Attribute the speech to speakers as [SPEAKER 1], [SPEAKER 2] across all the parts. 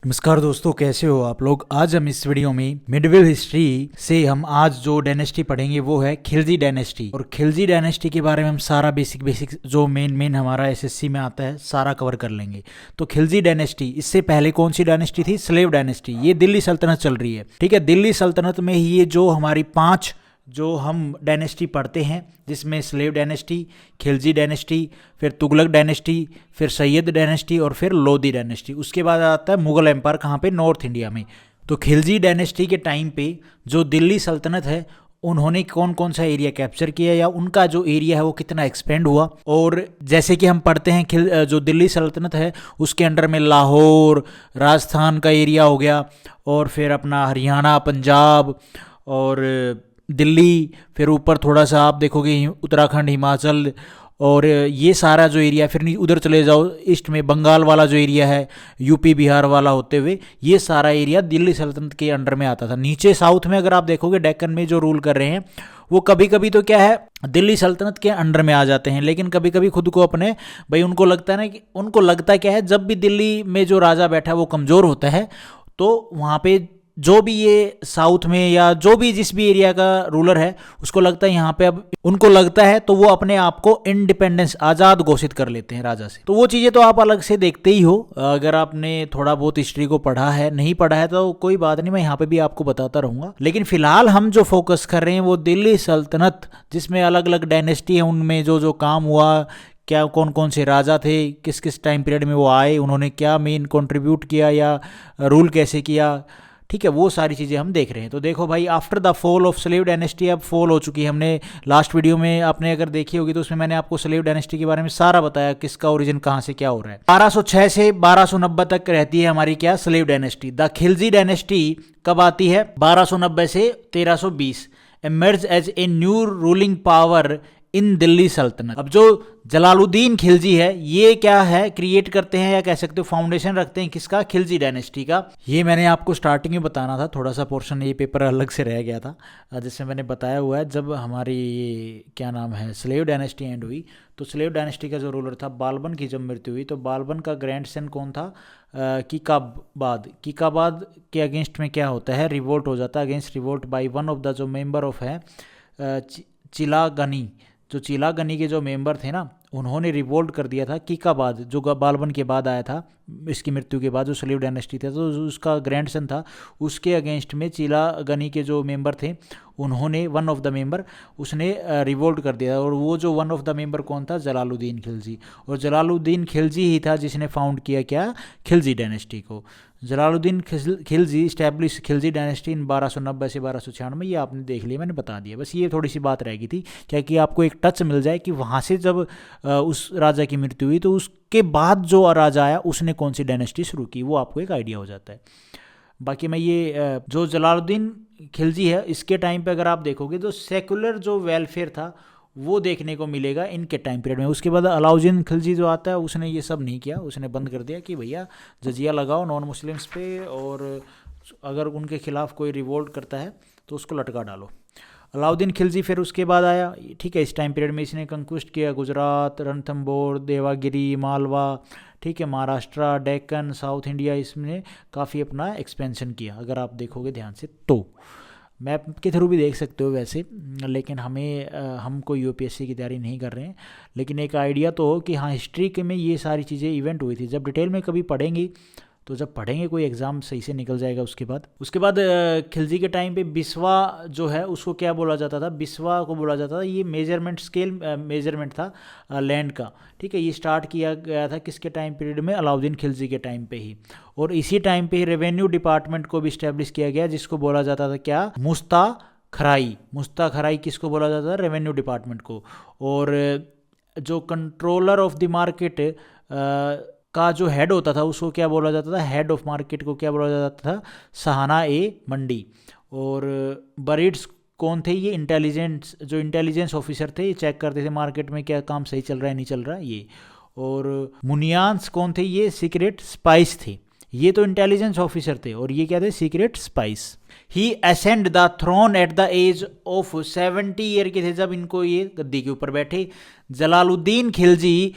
[SPEAKER 1] नमस्कार दोस्तों, कैसे हो आप लोग। आज हम इस वीडियो में मिडिवल हिस्ट्री से हम आज जो डायनेस्टी पढ़ेंगे वो है खिलजी डायनेस्टी। और खिलजी डायनेस्टी के बारे में हम सारा बेसिक जो मेन हमारा एसएससी में आता है सारा कवर कर लेंगे। तो खिलजी डायनेस्टी, इससे पहले कौन सी डायनेस्टी थी? Slave dynasty. ये दिल्ली सल्तनत चल रही है, ठीक है। दिल्ली सल्तनत में ही ये जो हमारी 5 जो हम डायनेस्टी पढ़ते हैं, जिसमें स्लेव डायनेस्टी, खिलजी डायनेस्टी, फिर तुगलक डायनेस्टी, फिर सैयद डायनेस्टी और फिर लोधी डायनेस्टी। उसके बाद आता है मुगल एम्पायर, कहाँ पे? नॉर्थ इंडिया में। तो खिलजी डायनेस्टी के टाइम पे जो दिल्ली सल्तनत है, उन्होंने कौन कौन सा एरिया कैप्चर किया या उनका जो एरिया है वो कितना एक्सपेंड हुआ। और जैसे कि हम पढ़ते हैं जो दिल्ली सल्तनत है उसके अंडर में लाहौर, राजस्थान का एरिया हो गया, और फिर अपना हरियाणा, पंजाब और दिल्ली, फिर ऊपर थोड़ा सा आप देखोगे उत्तराखंड, हिमाचल, और ये सारा जो एरिया, फिर उधर चले जाओ ईस्ट में बंगाल वाला जो एरिया है, यूपी बिहार वाला होते हुए, ये सारा एरिया दिल्ली सल्तनत के अंडर में आता था। नीचे साउथ में अगर आप देखोगे डेक्कन में जो रूल कर रहे हैं वो कभी कभी तो क्या है दिल्ली सल्तनत के अंडर में आ जाते हैं, लेकिन कभी कभी खुद को अपने भाई उनको लगता है ना कि उनको लगता क्या है, जब भी दिल्ली में जो राजा बैठा है वो कमज़ोर होता है तो वहाँ पे जो भी ये साउथ में या जो भी जिस भी एरिया का रूलर है उसको लगता है यहाँ पे अब उनको लगता है, तो वो अपने आप को इंडिपेंडेंस, आज़ाद घोषित कर लेते हैं राजा से। तो वो चीज़ें तो आप अलग से देखते ही हो, अगर आपने थोड़ा बहुत हिस्ट्री को पढ़ा है, नहीं पढ़ा है तो कोई बात नहीं, मैं यहाँ पे भी आपको बताता रहूँगा। लेकिन फिलहाल हम जो फोकस कर रहे हैं वो दिल्ली सल्तनत, जिसमें अलग अलग डायनेस्टी है, उनमें जो जो काम हुआ, क्या कौन कौन से राजा थे, किस किस टाइम पीरियड में वो आए, उन्होंने क्या मेन कंट्रीब्यूट किया या रूल कैसे किया, ठीक है, वो सारी चीज़ें हम देख रहे हैं। तो देखो भाई, after the fall of slave dynasty अब फॉल हो चुकी है। हमने लास्ट वीडियो में आपने अगर देखी होगी तो उसमें मैंने आपको स्लेव डायनेस्टी के बारे में सारा बताया, किसका ओरिजिन कहाँ से क्या हो रहा है। 1206 से 1290 तक रहती है हमारी क्या? Slave dynasty. The Khilji dynasty कब आती है? 1290 से 1320। Emerge as a new ruling power in Delhi सल्तनत। अब जो जलालुद्दीन खिलजी है ये क्या है, क्रिएट करते हैं या कह सकते हो फाउंडेशन रखते हैं किसका? खिलजी डायनेस्टी का। ये मैंने आपको स्टार्टिंग में बताना था, थोड़ा सा पोर्शन ये पेपर अलग से रह गया था, जिसमें मैंने बताया हुआ है जब हमारी ये क्या नाम है स्लेव डायनेस्टी एंड हुई, तो स्लेव डायनेस्टी का जो रूलर था बालबन की जब मृत्यु हुई तो बालबन का ग्रैंडसन कौन था? कीकाबाद। कीकाबाद के अगेंस्ट में क्या होता है? रिवोल्ट हो जाता है, against revolt by one of the जो मेंबर ऑफ है चिलागनी। जो चिलागनी के जो मेंबर थे ना, उन्होंने रिवोल्ट कर दिया था कीकाबाद, जो बालबन के बाद आया था, इसकी मृत्यु के बाद जो स्लेव डायनेस्टी था, तो उसका ग्रैंडसन था, उसके अगेंस्ट में चिलागनी के जो मेंबर थे उन्होंने, वन ऑफ द मेंबर, उसने रिवोल्ट कर दिया। और वो जो वन ऑफ द मेंबर कौन था? जलालुद्दीन खिलजी। और जलालुद्दीन खिलजी ही था जिसने फाउंड किया क्या? खिलजी डायनेस्टी को। Jalaluddin Khilji establish Khilji dynasty in 1290 से 1296। ये आपने देख लिया, मैंने बता दिया, बस ये थोड़ी सी बात रह गई थी क्या कि आपको एक टच मिल जाए कि वहाँ से जब उस राजा की मृत्यु हुई तो उसके बाद जो राजा आया उसने कौन सी डायनेस्टी शुरू की, वो आपको एक आइडिया हो जाता है। बाकी मैं ये जो जलालुद्दीन खिलजी है इसके टाइम पे अगर आप देखोगे तो सेकुलर जो वेलफेयर था वो देखने को मिलेगा इनके टाइम पीरियड में। उसके बाद अलाउद्दीन खिलजी जो आता है उसने ये सब नहीं किया, उसने बंद कर दिया कि भैया जजिया लगाओ नॉन मुस्लिम्स पे, और अगर उनके खिलाफ कोई रिवोल्ट करता है तो उसको लटका डालो। अलाउद्दीन खिलजी फिर उसके बाद आया, ठीक है, इस टाइम पीरियड में इसने कंक्विस्ट किया गुजरात, रणथंबोर, देवागिरी, मालवा, ठीक है, महाराष्ट्र, डेक्कन, साउथ इंडिया, इसमें काफ़ी अपना एक्सपेंशन किया अगर आप देखोगे ध्यान से तो। मैप के थ्रू भी देख सकते हो वैसे, लेकिन हम कोई यूपीएससी की तैयारी नहीं कर रहे हैं, लेकिन एक आइडिया तो हो कि हाँ हिस्ट्री के में ये सारी चीज़ें इवेंट हुई थी। जब डिटेल में कभी पढ़ेंगी तो जब पढ़ेंगे कोई एग्ज़ाम सही से निकल जाएगा। उसके बाद खिलजी के टाइम पे बिस्वा जो है उसको क्या बोला जाता था? बिस्वा को बोला जाता था, ये मेजरमेंट स्केल मेजरमेंट था लैंड का, ठीक है। ये स्टार्ट किया गया था किसके टाइम पीरियड में? अलाउद्दीन खिलजी के टाइम पे ही। और इसी टाइम पे ही रेवेन्यू डिपार्टमेंट को भी इस्टेब्लिश किया गया, जिसको बोला जाता था क्या? मुस्ता खराई किसको बोला जाता था? रेवेन्यू डिपार्टमेंट को। और जो कंट्रोलर ऑफ द मार्केट का जो हेड होता था उसको क्या बोला जाता था? हेड ऑफ मार्केट को क्या बोला जाता था? सहाना ए मंडी। और बरीड्स कौन थे? ये इंटेलिजेंस ऑफिसर थे, ये चेक करते थे मार्केट में क्या काम सही चल रहा है नहीं चल रहा है ये। और मुनियान्स कौन थे? ये सीक्रेट स्पाइस थे, ये तो इंटेलिजेंस ऑफिसर थे और ये क्या थे? Secret spice. He ascended the throne at the age of 70 year के थे जब इनको ये गद्दी के ऊपर बैठे। Jalaluddin Khilji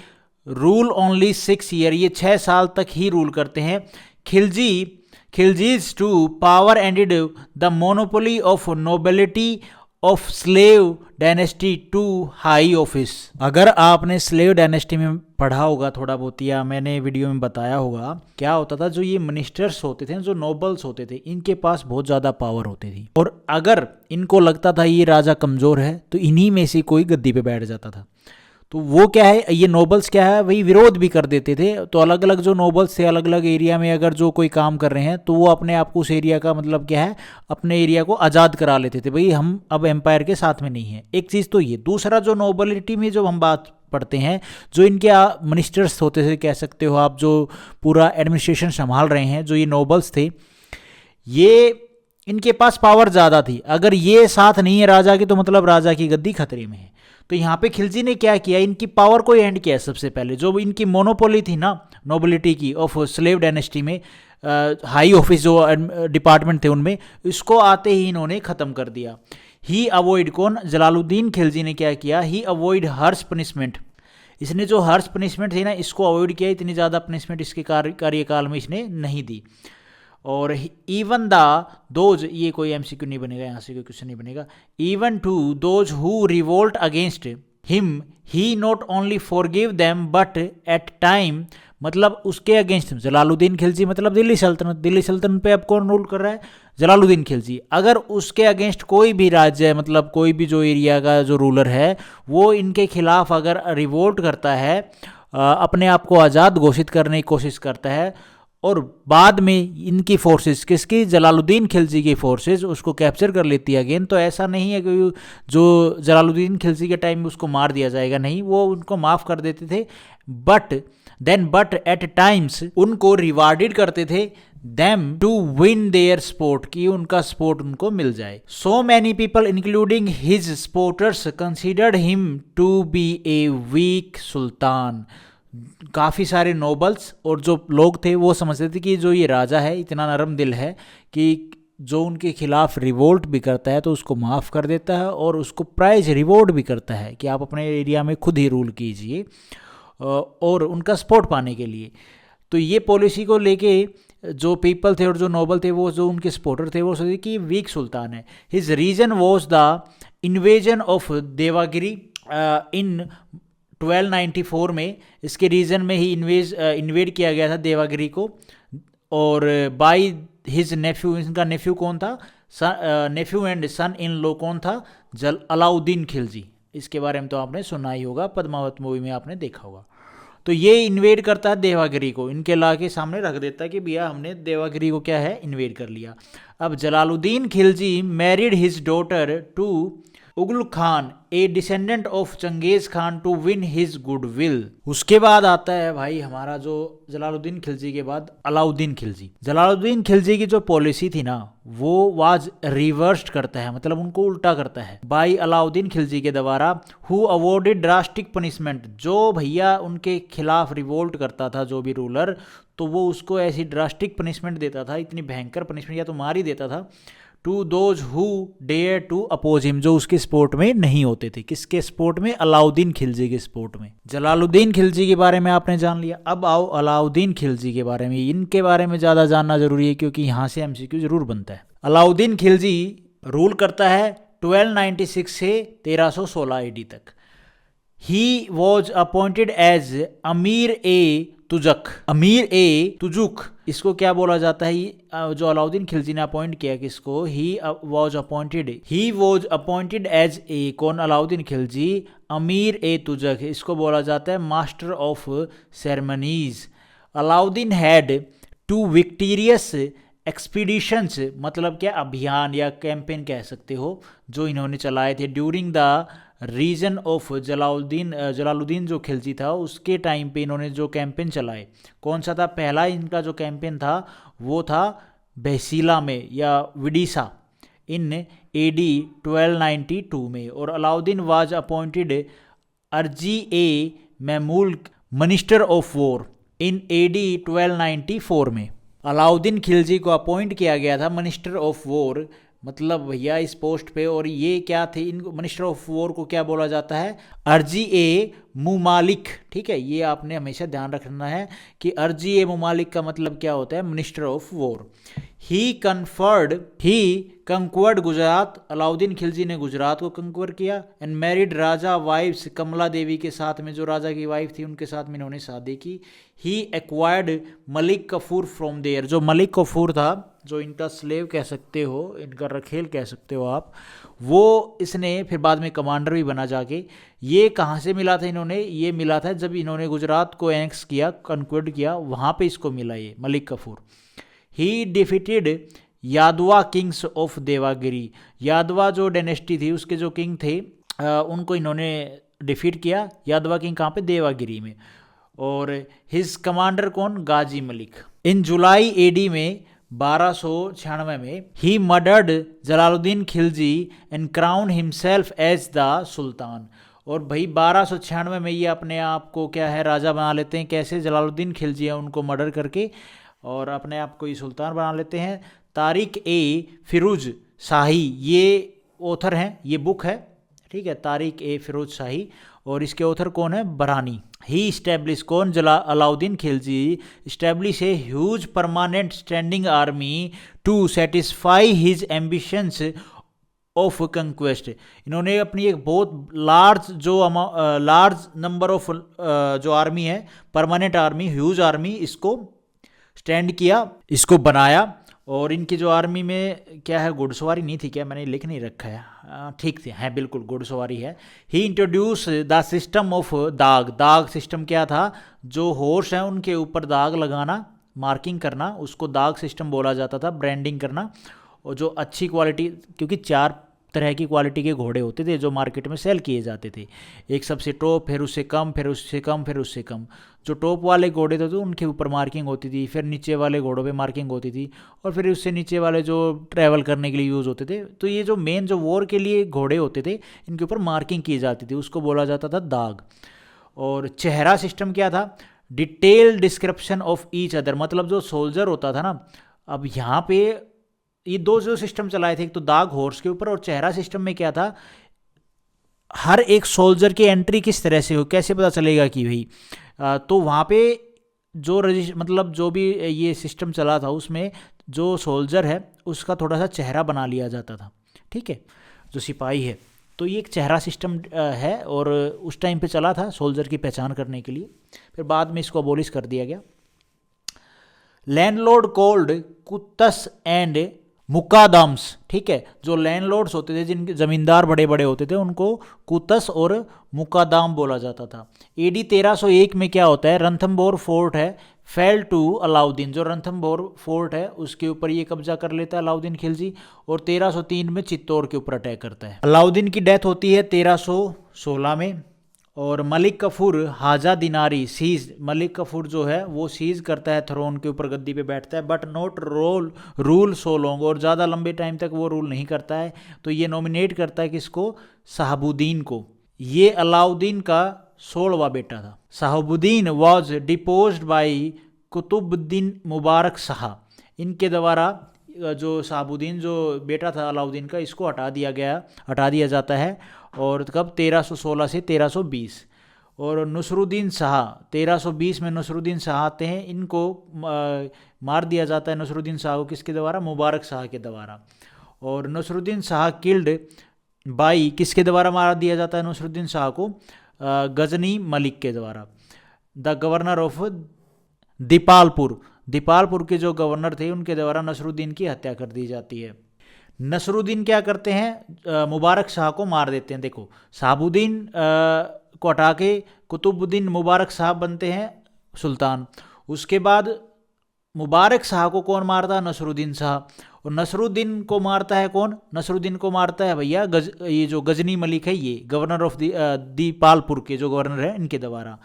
[SPEAKER 1] rule only 6 year, ये 6 साल तक ही रूल करते हैं। Khiljis to power ended the monopoly of nobility of slave dynasty to high office. अगर आपने स्लेव डायनेस्टी में पढ़ा होगा थोड़ा बहुत, या मैंने वीडियो में बताया होगा, क्या होता था, जो ये मिनिस्टर्स होते थे, जो नोबल्स होते थे, इनके पास बहुत ज़्यादा पावर होती थी, और अगर इनको लगता था ये राजा कमज़ोर है तो इन्हीं में से कोई गद्दी पे बैठ जाता था। तो वो क्या है, ये नोबल्स क्या है, वही विरोध भी कर देते थे। तो अलग अलग जो नोबल्स थे, अलग अलग एरिया में अगर जो कोई काम कर रहे हैं तो वो अपने आप को उस एरिया का मतलब क्या है, अपने एरिया को आज़ाद करा लेते थे, भाई हम अब एम्पायर के साथ में नहीं है। एक चीज़ तो ये। दूसरा, जो नोबिलिटी में जो हम बात पढ़ते हैं, जो इनके मिनिस्टर्स होते थे, कह सकते हो आप, जो पूरा एडमिनिस्ट्रेशन संभाल रहे हैं, जो ये नोबल्स थे, ये इनके पास पावर ज़्यादा थी। अगर ये साथ नहीं है राजा के तो मतलब राजा की गद्दी खतरे में है। तो यहाँ पे खिलजी ने क्या किया, इनकी पावर को एंड किया। सबसे पहले जो इनकी मोनोपोली थी ना नोबिलिटी की ऑफ स्लेव डायनेस्टी में, हाई ऑफिस जो डिपार्टमेंट थे उनमें, इसको आते ही इन्होंने ख़त्म कर दिया। ही अवॉइड, कौन, जलालुद्दीन खिलजी ने क्या किया, ही अवॉइड हार्श पनिशमेंट। इसने जो हार्श पनिशमेंट थी ना, इसको अवॉइड किया। इतनी ज़्यादा पनिशमेंट इसके कार्यकाल में इसने नहीं दी। और इवन द दोज, ये कोई एमसीक्यू नहीं बनेगा, यहाँ से कोई क्वेश्चन नहीं बनेगा। Even to those who revolt against him he not only forgive them but at time, मतलब उसके अगेंस्ट जलालुद्दीन खिलजी, मतलब दिल्ली सल्तनत। दिल्ली सल्तनत पे अब कौन रूल कर रहा है, जलालुद्दीन खिलजी। अगर उसके अगेंस्ट कोई भी राज्य, मतलब कोई भी जो एरिया का जो रूलर है, वो इनके खिलाफ अगर रिवोल्ट करता है, अपने आप को आज़ाद घोषित करने की कोशिश करता है, और बाद में इनकी फोर्सेस, किसकी, जलालुद्दीन खिलजी की फोर्सेस उसको कैप्चर कर लेती है अगेन, तो ऐसा नहीं है कि जो जलालुद्दीन खिलजी के टाइम में उसको मार दिया जाएगा, नहीं, वो उनको माफ़ कर देते थे। बट एट टाइम्स उनको रिवार्डेड करते थे them to win their sport, कि उनका स्पोर्ट उनको मिल जाए। So many people including his supporters considered him to be a weak sultan। काफ़ी सारे नोबल्स और जो लोग थे वो समझते थे कि जो ये राजा है इतना नरम दिल है कि जो उनके खिलाफ रिवोल्ट भी करता है तो उसको माफ़ कर देता है, और उसको प्राइज रिवॉर्ड भी करता है कि आप अपने एरिया में खुद ही रूल कीजिए, और उनका सपोर्ट पाने के लिए। तो ये पॉलिसी को लेके जो पीपल थे और जो नोबल थे, वो जो उनके सपोर्टर थे, वो सोचे कि वीक सुल्तान है। His reign was the invasion of Devagiri in 1294 में। इसके रीजन में ही इन्वेड किया गया था देवागिरी को, और बाय हिज नेफ्यू, इनका नेफ्यू कौन था, nephew and son in law कौन था, अलाउद्दीन खिलजी। इसके बारे में तो आपने सुना ही होगा, पद्मावत मूवी में आपने देखा होगा। तो ये इन्वेड करता है देवागिरी को, इनके ला के सामने रख देता है कि भैया हमने देवागिरी को क्या है, इन्वेड कर लिया। अब Jalaluddin Khilji married his daughter to Ulugh Khan, a descendant of Changez Khan, to win his goodwill. उसके बाद आता है भाई हमारा जो जलालुद्दीन खिलजी के बाद अलाउद्दीन खिलजी। जलालुद्दीन खिलजी की जो पॉलिसी थी ना, वो वाज रिवर्स्ड करता है, मतलब उनको उल्टा करता है, बाई अलाउद्दीन खिलजी के द्वारा, हु अवॉर्डेड ड्रास्टिक पनिशमेंट। जो भैया उनके खिलाफ रिवोल्ट करता था जो भी रूलर, तो वो उसको ऐसी ड्रास्टिक पनिशमेंट देता था, इतनी भयंकर पनिशमेंट, या तो मार ही देता था, to those who dare to oppose him, जो उसके सपोर्ट में नहीं होते थे। किसके सपोर्ट में, अलाउद्दीन खिलजी के सपोर्ट में। जलालुद्दीन खिलजी के बारे में आपने जान लिया। अब आओ अलाउद्दीन खिलजी के बारे में। इनके बारे में ज़्यादा जानना जरूरी है क्योंकि यहाँ से एमसीक्यू जरूर बनता है। अलाउद्दीन खिलजी रूल करता है 1296 से 1316 AD तक। ही वॉज अपॉइंटेड एज अमीर ए तुजक, अमीर ए तुजुक, इसको क्या बोला जाता है, जो अलाउद्दीन खिलजी ने अपॉइंट किया किसको, he was appointed as a, कौन, अलाउद्दीन खिलजी, अमीर ए तुजक, इसको बोला जाता है master of ceremonies. Alauddin had 2 victorious expeditions, मतलब क्या, अभियान या कैंपेन कह सकते हो, जो इन्होंने चलाए थे during the reign of Jalaluddin जो खिलजी था उसके टाइम पे इन्होंने जो कैंपेन चलाए, कौन सा था, पहला इनका जो कैंपेन था वो था बहसीला में या विदिशा इन AD 1292 में। और Alauddin was appointed Ariz i Mamalik minister of war in AD 1294 में। अलाउद्दीन खिलजी को अपॉइंट किया गया था मिनिस्टर ऑफ वॉर मतलब भैया इस पोस्ट पे। और ये क्या थे, इनको मिनिस्टर ऑफ वॉर को क्या बोला जाता है, अर्जी ए मुमालिक। ठीक है, ये आपने हमेशा ध्यान रखना है कि अर्जी ए मुमालिक का मतलब क्या होता है, minister of war. He conquered Gujarat, Alauddin Khilji ने गुजरात को कंक्वर किया। एंड मैरिड राजा वाइफ्स, कमला देवी के साथ में जो राजा की वाइफ थी उनके साथ में इन्होंने शादी की। He acquired Malik Kafur from there, जो मलिक कफूर था, जो इनका स्लेव कह सकते हो, इनका रखेल कह सकते हो आप, वो इसने फिर बाद में कमांडर भी बना जाके। ये कहाँ से मिला था इन्होंने, ये मिला था जब इन्होंने गुजरात को एनेक्स किया, कंक्वर्ड किया, वहाँ पे इसको मिला ये मलिक कफूर। ही डिफीटेड यादवा किंग्स ऑफ देवागिरी, यादवा जो डायनेस्टी थी उसके जो किंग थे उनको इन्होंने डिफीट किया। यादवा किंग कहाँ पे, देवागिरी में। और हिज कमांडर कौन, गाजी मलिक। इन जुलाई एडी में 1296 में he murdered Jalaluddin Khilji and crown himself as the sultan. और भाई 1296 में ये अपने आप को क्या है, राजा बना लेते हैं। कैसे, जलालुद्दीन खिलजी है उनको मर्डर करके और अपने आप को ही सुल्तान बना लेते हैं। तारिक ए फिरोज शाही ये ऑथर हैं, ये बुक है। ठीक है, तारिक ए फिरोज शाही, और इसके ऑथर कौन है, बरानी। ही स्टैब्लिश कौन, Alauddin Khilji establish a huge permanent standing army to satisfy his ambitions of conquest. इन्होंने अपनी एक बहुत लार्ज नंबर ऑफ जो आर्मी है, परमानेंट आर्मी, ह्यूज आर्मी, इसको स्टैंड किया, इसको बनाया। और इनकी जो आर्मी में क्या है, घुड़सवारी नहीं थी क्या, मैंने लिख नहीं रखा है, ठीक से है, बिल्कुल घुड़सवारी है। ही इंट्रोड्यूस द सिस्टम ऑफ दाग सिस्टम क्या था, जो हॉर्स हैं उनके ऊपर दाग लगाना, मार्किंग करना, उसको दाग सिस्टम बोला जाता था, ब्रांडिंग करना। और जो अच्छी क्वालिटी, क्योंकि 4 तरह की क्वालिटी के घोड़े होते थे जो मार्केट में सेल किए जाते थे, एक सबसे टॉप, फिर उससे कम, फिर उससे कम, फिर उससे कम। जो टॉप वाले घोड़े थे तो उनके ऊपर मार्किंग होती थी, फिर नीचे वाले घोड़ों पे मार्किंग होती थी, और फिर उससे नीचे वाले जो ट्रैवल करने के लिए यूज़ होते थे। तो ये जो मेन जो वॉर के लिए घोड़े होते थे, इनके ऊपर मार्किंग की जाती थी, उसको बोला जाता था दाग। और चेहरा सिस्टम क्या था, detail description of each other, मतलब जो सोल्जर होता था ना, अब यहाँ पे ये 2 जो सिस्टम चलाए थे, एक तो दाग हॉर्स के ऊपर, और चेहरा सिस्टम में क्या था, हर एक सोल्जर की एंट्री किस तरह से हो, कैसे पता चलेगा कि भाई, तो वहाँ पे जो मतलब जो भी ये सिस्टम चला था उसमें जो सोल्जर है उसका थोड़ा सा चेहरा बना लिया जाता था। ठीक है, जो सिपाही है, तो ये एक चेहरा सिस्टम है, और उस टाइम पे चला था सोल्जर की पहचान करने के लिए। फिर बाद में इसको अबोलिश कर दिया गया। Landlord called khuts and muqaddams. ठीक है, जो लैंडलॉर्ड्स होते थे, जिनके जमींदार बड़े बड़े होते थे, उनको कुतस और मुकादाम बोला जाता था। एडी 1301 में क्या होता है, रणथंभौर फोर्ट है, फेल टू अलाउद्दीन, जो रणथंभौर फोर्ट है उसके ऊपर ये कब्जा कर लेता है अलाउद्दीन खिलजी, और 1303 में चित्तौड़ के ऊपर अटैक करता है। अलाउद्दीन की डेथ होती है 1316 में। और मलिक कफूर हाजा दिनारी सीज, मलिक कफूर जो है वो सीज करता है थ्रोन के ऊपर, गद्दी पे बैठता है, but not rule so long, और ज़्यादा लंबे टाइम तक वो रूल नहीं करता है। तो ये नॉमिनेट करता है किसको, शहाबुद्दीन को। ये अलाउद्दीन का 16वां बेटा था। Shahabuddin was deposed by Qutbuddin Mubarak Shah, इनके द्वारा जो शहाबुद्दीन जो बेटा था अलाउद्दीन का, इसको हटा दिया जाता है। और कब, 1316 से 1320। और नसरुद्दीन शाह 1320 में नसरुद्दीन शाह आते हैं, इनको मार दिया जाता है नसरुद्दीन शाह को, किसके द्वारा, मुबारक शाह के द्वारा। और नसरुद्दीन शाह किल्ड बाई, किसके द्वारा मार दिया जाता है नसरुद्दीन शाह को, गजनी मलिक के द्वारा, द गवर्नर ऑफ दीपालपुर के जो गवर्नर थे उनके द्वारा नसरुद्दीन की हत्या कर दी जाती है। नसरुद्दीन क्या करते हैं, मुबारक शाह को मार देते हैं। देखो, शहाबुद्दीन को हटा के कुतुबुद्दीन मुबारक शाह बनते हैं सुल्तान। उसके बाद मुबारक शाह को कौन मारता है, नसरुद्दीन शाह। और नसरुद्दीन को मारता है कौन, नसरुद्दीन को मारता है भैया ये जो गजनी मलिक है, ये गवर्नर ऑफ दीपालपुर के जो गवर्नर है, इनके द्वारा।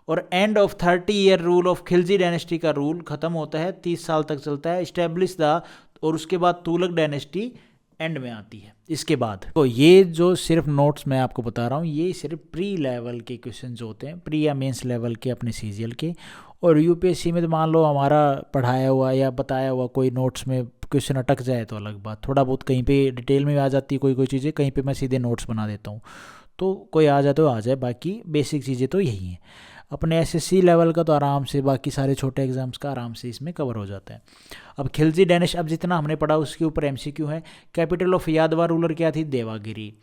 [SPEAKER 1] और end of 30 year rule of Khilji dynasty का रूल खत्म होता है, 30 साल तक चलता है, स्टैब्लिश द, और उसके बाद तुगलक डायनेस्टी एंड में आती है इसके बाद। तो ये जो सिर्फ नोट्स मैं आपको बता रहा हूँ, ये सिर्फ प्री लेवल के क्वेश्चन जो होते हैं, प्री या मेंस लेवल के अपने सीजीएल के। और यूपीएससी में तो मान लो हमारा पढ़ाया हुआ या बताया हुआ कोई नोट्स में क्वेश्चन अटक जाए तो अलग बात, थोड़ा बहुत कहीं पे डिटेल में आ जाती है कोई चीज़ें, कहीं पे मैं सीधे नोट्स बना देता हूँ, तो कोई आ जाए तो आ जाए, बाकी बेसिक चीज़ें तो यही हैं। अपने एसएससी लेवल का तो आराम से, बाकी सारे छोटे एग्जाम्स का आराम से इसमें कवर हो जाता है। अब खिलजी डैनिश, अब जितना हमने पढ़ा उसके ऊपर एमसीक्यू है। कैपिटल ऑफ यादवा रूलर क्या थी? देवागिरी।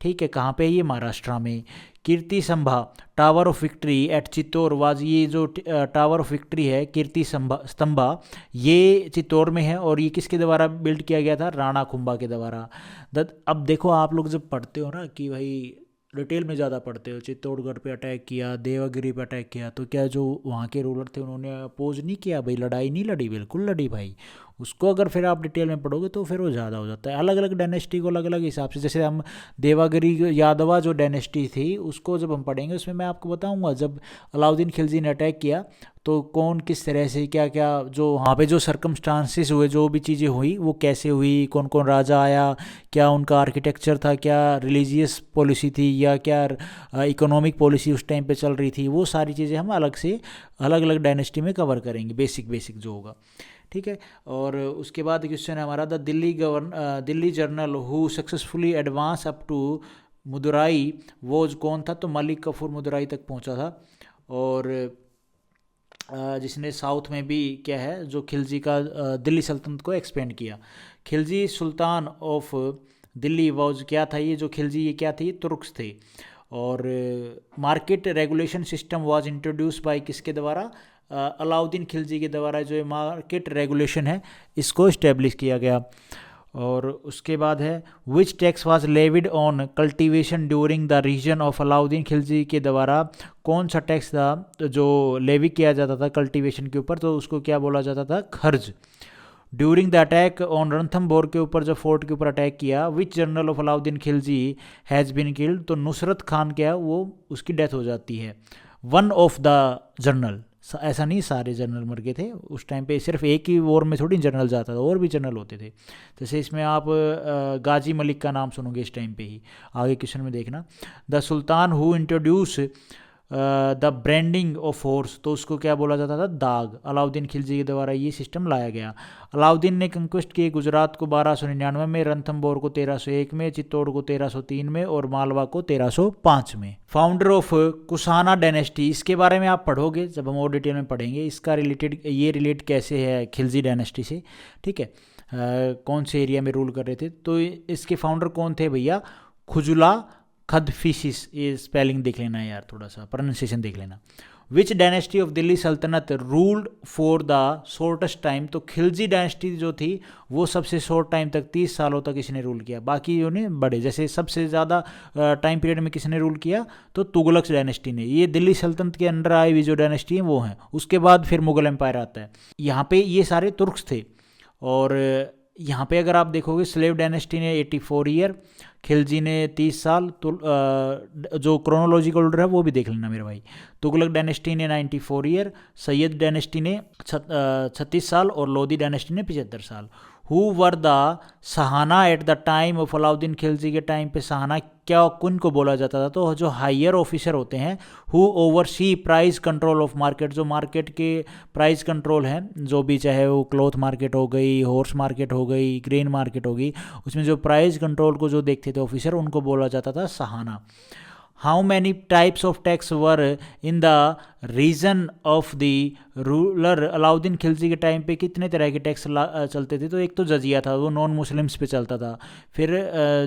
[SPEAKER 1] ठीक है, कहाँ पे? ये महाराष्ट्र में। Kirti Stambha, tower of victory at Chittor was, ये जो टावर ऑफ विक्ट्री है कीर्ति स्तंभा, ये चित्तौर में है, और ये किसके द्वारा बिल्ड किया गया था? राणा कुंभा के द्वारा। अब देखो आप लोग जब पढ़ते हो ना कि भाई डिटेल में ज़्यादा पढ़ते हो, चित्तौड़गढ़ पे अटैक किया, देवगिरी पे अटैक किया, तो क्या जो वहाँ के रूलर थे उन्होंने अपोज नहीं किया भाई? लड़ाई नहीं लड़ी? बिल्कुल लड़ी भाई। उसको अगर फिर आप डिटेल में पढ़ोगे तो फिर वो ज़्यादा हो जाता है। अलग अलग डायनेस्टी को अलग अलग हिसाब से, जैसे हम देवागिरी यादवा जो डायनेस्टी थी उसको जब हम पढ़ेंगे उसमें मैं आपको बताऊंगा जब अलाउद्दीन खिलजी ने अटैक किया तो कौन किस तरह से, क्या क्या जो वहाँ पे जो सर्कमस्टांसेस हुए, जो भी चीज़ें हुई वो कैसे हुई, कौन कौन राजा आया, क्या उनका आर्किटेक्चर था, क्या रिलीजियस पॉलिसी थी, या क्या इकोनॉमिक पॉलिसी उस टाइम पे चल रही थी, वो सारी चीज़ें हम अलग से अलग अलग डायनेस्टी में कवर करेंगे, बेसिक जो होगा। ठीक है, और उसके बाद क्वेश्चन है हमारा, the Delhi general who successfully advance up to Madurai was, कौन था? तो मलिक कफूर मदुराई तक पहुंचा था, और जिसने साउथ में भी क्या है जो खिलजी का दिल्ली सल्तनत को एक्सपेंड किया। खिलजी सुल्तान ऑफ दिल्ली वॉज, क्या था ये जो खिलजी, ये क्या थे? ये तुर्क्स थे। और market regulation system was introduce by, किसके द्वारा? अलाउद्दीन खिलजी के द्वारा जो ये मार्केट रेगुलेशन है इसको इस्टेब्लिश किया गया। और उसके बाद है which tax was levied on cultivation during the reign of Alauddin Khilji के द्वारा कौन सा टैक्स था जो लेवी किया जाता था कल्टीवेशन के ऊपर? तो उसको क्या बोला जाता था? खर्च। During the attack on Ranthambore के ऊपर, जब फोर्ट के ऊपर अटैक किया, which general of Alauddin Khilji has been killed, तो नुसरत खान क्या वो उसकी डेथ हो जाती है। वन ऑफ द जनरल, ऐसा नहीं सारे जनरल मर गए थे उस टाइम पे, सिर्फ एक ही वॉर में थोड़ी जनरल जाता था, और भी जनरल होते थे। जैसे इसमें आप गाजी मलिक का नाम सुनोगे इस टाइम पे ही, आगे क्वेश्चन में देखना। The sultan who introduce the branding of horse, तो उसको क्या बोला जाता था? दाग। अलाउद्दीन खिलजी के द्वारा ये सिस्टम लाया गया। अलाउद्दीन ने कंक्वेस्ट किए गुजरात को 1299 में, रणथंभौर को 1301 में, चित्तौड़ को 1303 में, और मालवा को 1305 में। फाउंडर ऑफ कुशाना डायनेस्टी, इसके बारे में आप पढ़ोगे जब हम और डिटेल में पढ़ेंगे, इसका रिलेट कैसे है खिलजी डायनेस्टी से। ठीक है, कौन से एरिया में रूल कर रहे थे? तो इसके फाउंडर कौन थे भैया? खुजुला खदफिशिस, ये स्पेलिंग देख लेना है यार, थोड़ा सा प्रोनाउंसिएशन देख लेना। विच डायनेस्टी ऑफ दिल्ली सल्तनत ruled for the shortest time, तो खिलजी डायनेस्टी जो थी वो सबसे शॉर्ट टाइम तक 30 सालों तक इसने रूल किया, बाकी उन्हें बड़े, जैसे सबसे ज़्यादा टाइम पीरियड में किसने रूल किया? तो तुगलक डायनेस्टी ने। ये दिल्ली सल्तनत के अंडर आई हुई जो डायनेस्टी है वो है। उसके बाद फिर मुगल एम्पायर आता है। यहाँ पे ये सारे तुर्क्स थे। और यहाँ पे अगर आप देखोगे स्लेव डायनेस्टी ने 84 ईयर, खिलजी ने 30 साल, तो जो क्रोनोलॉजिकल ऑर्डर है वो भी देख लेना मेरे भाई। तुगलक डायनेस्टी ने 94 ईयर, सैयद डायनेस्टी ने 36 साल, और लोधी डायनेस्टी ने 75 साल। Who were the Sahana at the time of Alauddin Khilji के टाइम पे सहाना क्या कुन को बोला जाता था? तो जो हायर ऑफिसर होते हैं, who oversee price control of market, जो मार्केट के प्राइस कंट्रोल है, जो भी चाहे वो क्लॉथ मार्केट हो गई, हॉर्स मार्केट हो गई, ग्रेन मार्केट हो गई, उसमें जो प्राइस कंट्रोल को जो देखते थे ऑफिसर, उनको बोला जाता था सहाना। How many types of tax were in the reign of the ruler, Alauddin Khilji के टाइम पे कितने तरह के टैक्स चलते थे? तो एक तो जजिया था, वो नॉन मुस्लिम्स पे चलता था। फिर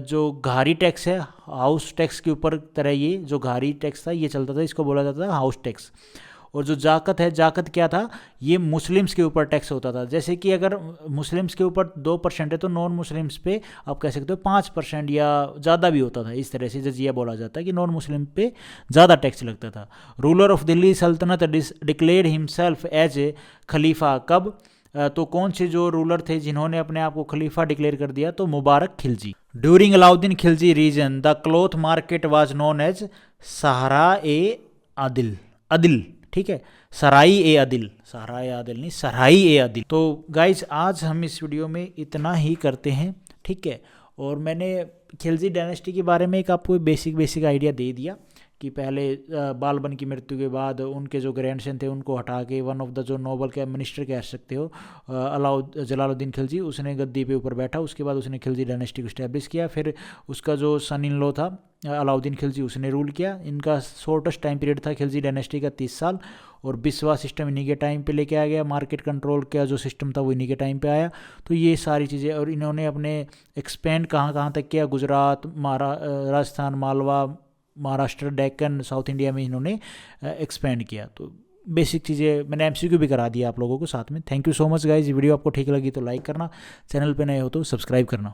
[SPEAKER 1] जो घारी टैक्स है, हाउस टैक्स के ऊपर तरह, ये जो घारी टैक्स था ये चलता था, इसको बोला जाता था हाउस टैक्स। और जो जाकत है, जाकत क्या था? ये मुस्लिम्स के ऊपर टैक्स होता था। जैसे कि अगर मुस्लिम्स के ऊपर 2% है तो नॉन मुस्लिम्स पे आप कह सकते हो 5% या ज़्यादा भी होता था। इस तरह से जजिया बोला जाता है कि नॉन मुस्लिम पे ज़्यादा टैक्स लगता था। रूलर ऑफ दिल्ली सल्तनत डिक्लेयर्ड हिमसेल्फ एज ए खलीफा, कब? तो कौन से जो रूलर थे जिन्होंने अपने आप को खलीफा डिक्लेयर कर दिया? तो Mubarak Khilji. During Alauddin Khilji reign the cloth market was known as Sarai i Adl. ठीक है, सराई ए अदिल, सहारा ए आदिल नहीं, सराई ए अदिल। तो गाइज आज हम इस वीडियो में इतना ही करते हैं। ठीक है, और मैंने खिलजी डायनेस्टी के बारे में एक आपको बेसिक आइडिया दे दिया कि पहले बालबन की मृत्यु के बाद उनके जो ग्रैंडसन थे उनको हटा के वन ऑफ द जो नोबल के मिनिस्टर कह सकते हो जलालुद्दीन खिलजी, उसने गद्दी पे ऊपर बैठा। उसके बाद उसने खिलजी डायनेस्टी को इस्टेब्लिश किया। फिर उसका जो सन इन लॉ था अलाउद्दीन खिलजी, उसने रूल किया। इनका शॉर्टेस्ट टाइम पीरियड था खिलजी डायनेस्टी का 30 साल, और बिस्वा सिस्टम इन्हीं के टाइम पे लेके आ गया। मार्केट कंट्रोल का जो सिस्टम था वो इन्हीं के टाइम पे आया। तो ये सारी चीज़ें, और इन्होंने अपने एक्सपेंड कहाँ कहाँ तक किया, गुजरात, राजस्थान, मालवा, महाराष्ट्र, डेक्कन, साउथ इंडिया में इन्होंने एक्सपेंड किया। तो बेसिक चीज़ें मैंने एमसीक्यू भी करा दिया आप लोगों को साथ में। Thank you so much guys. Video आपको ठीक लगी तो लाइक करना, चैनल पे नए हो तो सब्सक्राइब करना।